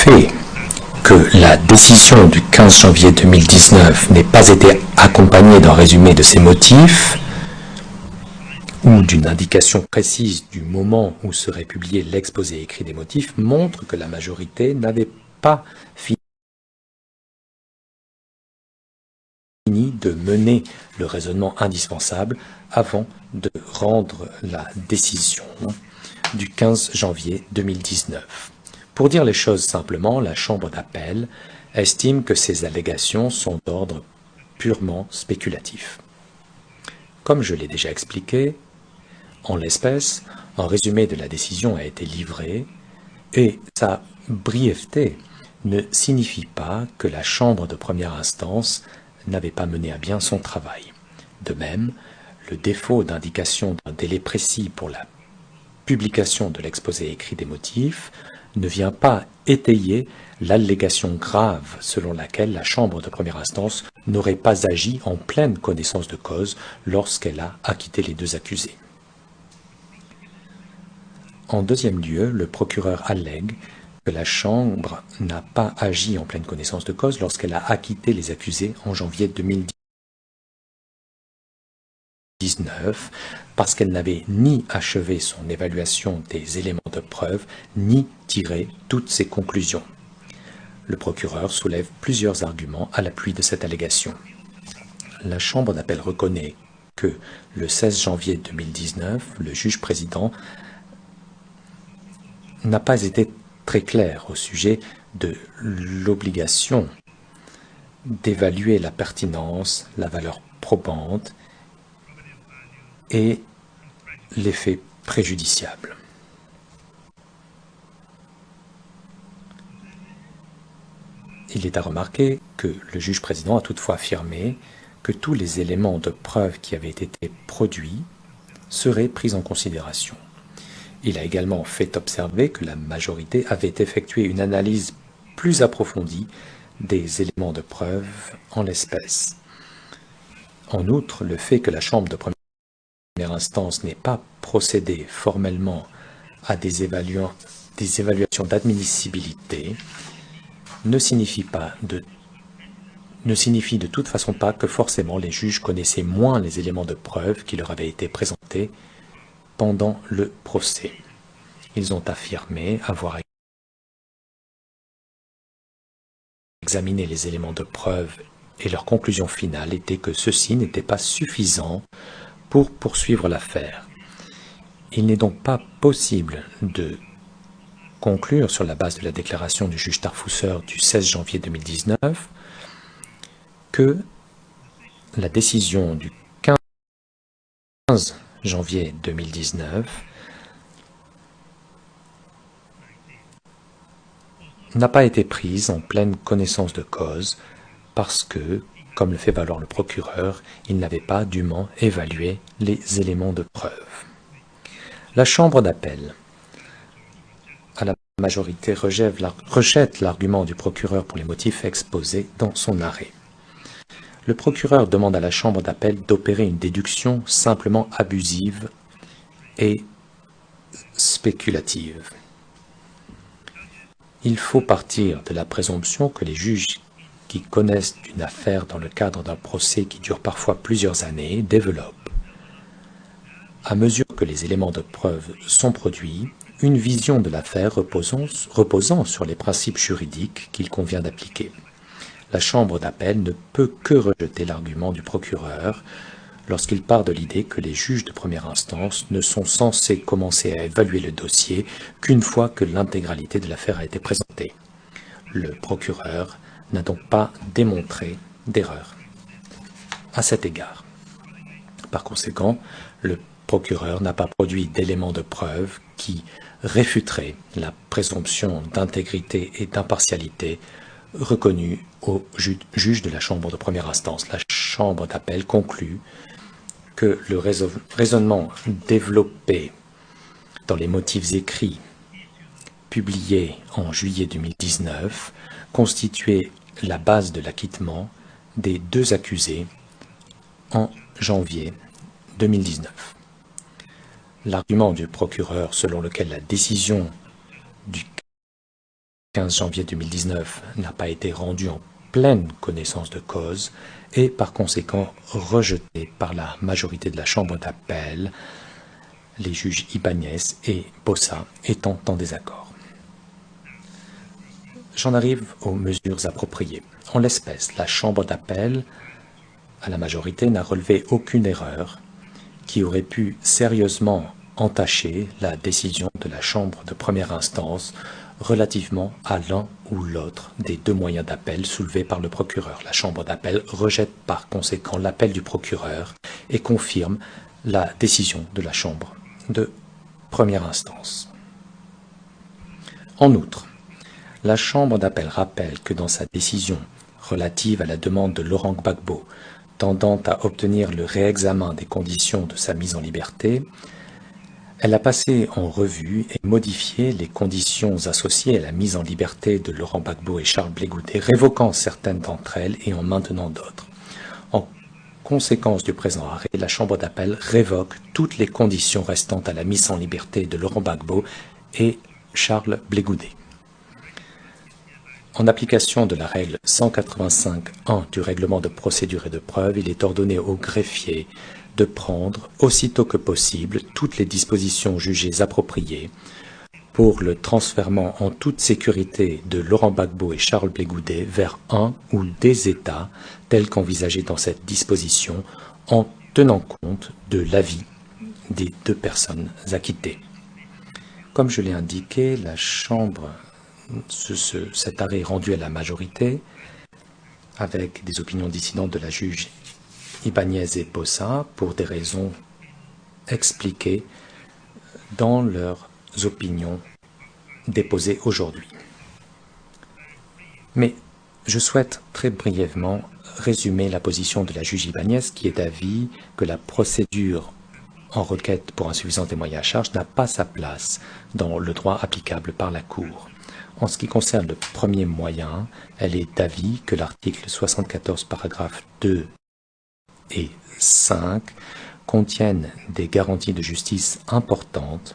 fait que la décision du 15 janvier 2019 n'ait pas été accompagnée d'un résumé de ses motifs ou d'une indication précise du moment où serait publié l'exposé écrit des motifs montre que la majorité n'avait pas fini de mener le raisonnement indispensable avant de rendre la décision du 15 janvier 2019. Pour dire les choses simplement, la Chambre d'appel estime que ces allégations sont d'ordre purement spéculatif. Comme je l'ai déjà expliqué, en l'espèce, un résumé de la décision a été livré et sa brièveté ne signifie pas que la Chambre de première instance n'avait pas mené à bien son travail. De même, le défaut d'indication d'un délai précis pour la publication de l'exposé écrit des motifs ne vient pas étayer l'allégation grave selon laquelle la Chambre de première instance n'aurait pas agi en pleine connaissance de cause lorsqu'elle a acquitté les deux accusés. En deuxième lieu, le procureur allègue que la Chambre n'a pas agi en pleine connaissance de cause lorsqu'elle a acquitté les accusés en janvier 2019 parce qu'elle n'avait ni achevé son évaluation des éléments de preuve, ni tiré toutes ses conclusions. Le procureur soulève plusieurs arguments à l'appui de cette allégation. La Chambre d'appel reconnaît que le 16 janvier 2019, le juge président n'a pas été très clair au sujet de l'obligation d'évaluer la pertinence, la valeur probante et l'effet préjudiciable. Il est à remarquer que le juge président a toutefois affirmé que tous les éléments de preuve qui avaient été produits seraient pris en considération. Il a également fait observer que la majorité avait effectué une analyse plus approfondie des éléments de preuve en l'espèce. En outre, le fait que la Chambre de première instance n'ait pas procédé formellement à des évaluations d'admissibilité ne signifie de toute façon pas que forcément les juges connaissaient moins les éléments de preuve qui leur avaient été présentés pendant le procès. Ils ont affirmé avoir examiné les éléments de preuve et leur conclusion finale était que ceci n'était pas suffisant pour poursuivre l'affaire. Il n'est donc pas possible de conclure sur la base de la déclaration du juge Tarfusser du 16 janvier 2019 que la décision du 15 janvier 2019 n'a pas été prise en pleine connaissance de cause parce que, comme le fait valoir le procureur, il n'avait pas dûment évalué les éléments de preuve. La Chambre d'appel, à la majorité, rejette l'argument du procureur pour les motifs exposés dans son arrêt. Le procureur demande à la Chambre d'appel d'opérer une déduction simplement abusive et spéculative. Il faut partir de la présomption que les juges qui connaissent une affaire dans le cadre d'un procès qui dure parfois plusieurs années développent, à mesure que les éléments de preuve sont produits, une vision de l'affaire reposant sur les principes juridiques qu'il convient d'appliquer. La Chambre d'appel ne peut que rejeter l'argument du procureur lorsqu'il part de l'idée que les juges de première instance ne sont censés commencer à évaluer le dossier qu'une fois que l'intégralité de l'affaire a été présentée. Le procureur n'a donc pas démontré d'erreur à cet égard. Par conséquent, le procureur n'a pas produit d'éléments de preuve qui réfuteraient la présomption d'intégrité et d'impartialité reconnue au juge de la Chambre de première instance. La Chambre d'appel conclut que le raisonnement développé dans les motifs écrits publiés en juillet 2019 constituait la base de l'acquittement des deux accusés en janvier 2019. L'argument du procureur selon lequel la décision du 15 janvier 2019 n'a pas été rendu en pleine connaissance de cause et par conséquent rejeté par la majorité de la Chambre d'appel, les juges Ibáñez et Bossa étant en désaccord. J'en arrive aux mesures appropriées. En l'espèce, la Chambre d'appel, à la majorité, n'a relevé aucune erreur qui aurait pu sérieusement entacher la décision de la Chambre de première instance relativement à l'un ou l'autre des deux moyens d'appel soulevés par le procureur. La Chambre d'appel rejette par conséquent l'appel du procureur et confirme la décision de la Chambre de première instance. En outre, la Chambre d'appel rappelle que dans sa décision relative à la demande de Laurent Gbagbo tendant à obtenir le réexamen des conditions de sa mise en liberté, elle a passé en revue et modifié les conditions associées à la mise en liberté de Laurent Gbagbo et Charles Blé Goudet, révoquant certaines d'entre elles et en maintenant d'autres. En conséquence du présent arrêt, la Chambre d'appel révoque toutes les conditions restantes à la mise en liberté de Laurent Gbagbo et Charles Blé Goudet. En application de la règle 185.1 du règlement de procédure et de preuve, il est ordonné au greffier de prendre, aussitôt que possible, toutes les dispositions jugées appropriées pour le transfèrement en toute sécurité de Laurent Gbagbo et Charles Blé Goudet vers un ou des États tels qu'envisagés dans cette disposition, en tenant compte de l'avis des deux personnes acquittées. Comme je l'ai indiqué, la Chambre, cet arrêt rendu à la majorité, avec des opinions dissidentes de la juge Ibáñez et Bossa, pour des raisons expliquées dans leurs opinions déposées aujourd'hui. Mais je souhaite très brièvement résumer la position de la juge Ibáñez, qui est d'avis que la procédure en requête pour insuffisance des moyens à charge n'a pas sa place dans le droit applicable par la Cour. En ce qui concerne le premier moyen, elle est d'avis que l'article 74, paragraphes 2 et 5 contiennent des garanties de justice importantes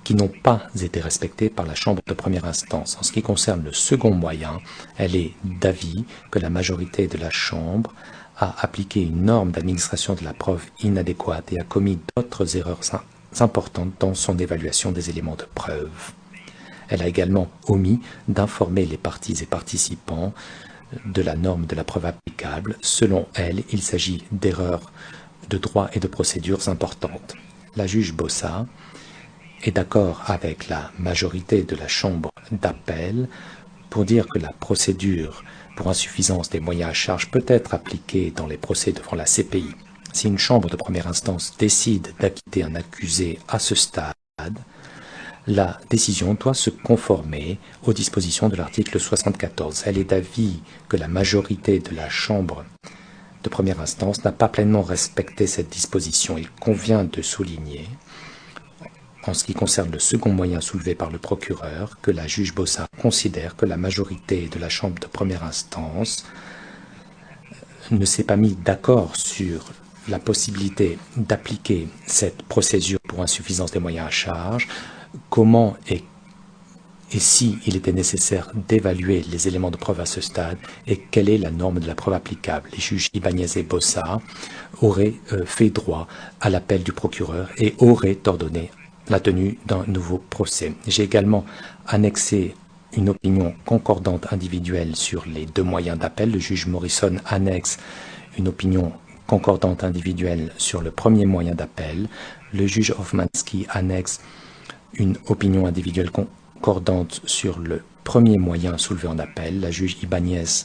qui n'ont pas été respectées par la Chambre de première instance. En ce qui concerne le second moyen, elle est d'avis que la majorité de la Chambre a appliqué une norme d'administration de la preuve inadéquate et a commis d'autres erreurs importantes dans son évaluation des éléments de preuve. Elle a également omis d'informer les parties et participants de la norme de la preuve applicable. Selon elle, il s'agit d'erreurs de droit et de procédures importantes. La juge Bossa est d'accord avec la majorité de la Chambre d'appel pour dire que la procédure pour insuffisance des moyens à charge peut être appliquée dans les procès devant la CPI. Si une chambre de première instance décide d'acquitter un accusé à ce stade, la décision doit se conformer aux dispositions de l'article 74. Elle est d'avis que la majorité de la Chambre de première instance n'a pas pleinement respecté cette disposition. Il convient de souligner, en ce qui concerne le second moyen soulevé par le procureur, que la juge Bossa considère que la majorité de la Chambre de première instance ne s'est pas mis d'accord sur la possibilité d'appliquer cette procédure pour insuffisance des moyens à charge, comment et si il était nécessaire d'évaluer les éléments de preuve à ce stade et quelle est la norme de la preuve applicable. Les juges Ibáñez et Bossa auraient fait droit à l'appel du procureur et auraient ordonné la tenue d'un nouveau procès. J'ai également annexé une opinion concordante individuelle sur les deux moyens d'appel. Le juge Morrison annexe une opinion concordante individuelle sur le premier moyen d'appel. Le juge Hofmanski annexe une opinion individuelle concordante sur le premier moyen soulevé en appel. La juge Ibáñez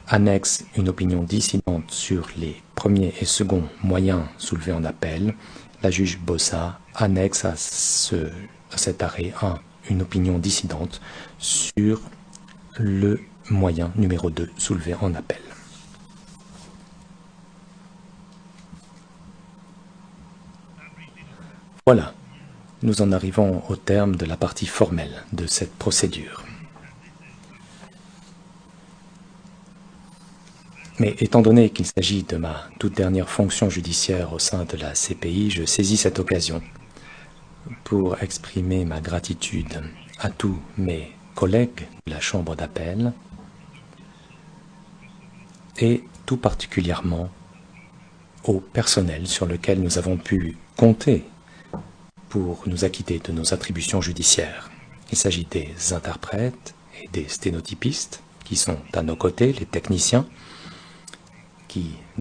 annexe une opinion dissidente sur les premiers et seconds moyens soulevés en appel. La juge Bossa annexe à cet arrêt une opinion dissidente sur le moyen numéro 2 soulevé en appel. Voilà, nous en arrivons au terme de la partie formelle de cette procédure. Mais étant donné qu'il s'agit de ma toute dernière fonction judiciaire au sein de la CPI, je saisis cette occasion pour exprimer ma gratitude à tous mes collègues de la chambre d'appel et tout particulièrement au personnel sur lequel nous avons pu compter pour nous acquitter de nos attributions judiciaires. Il s'agit des interprètes et des sténotypistes qui sont à nos côtés, les techniciens, qui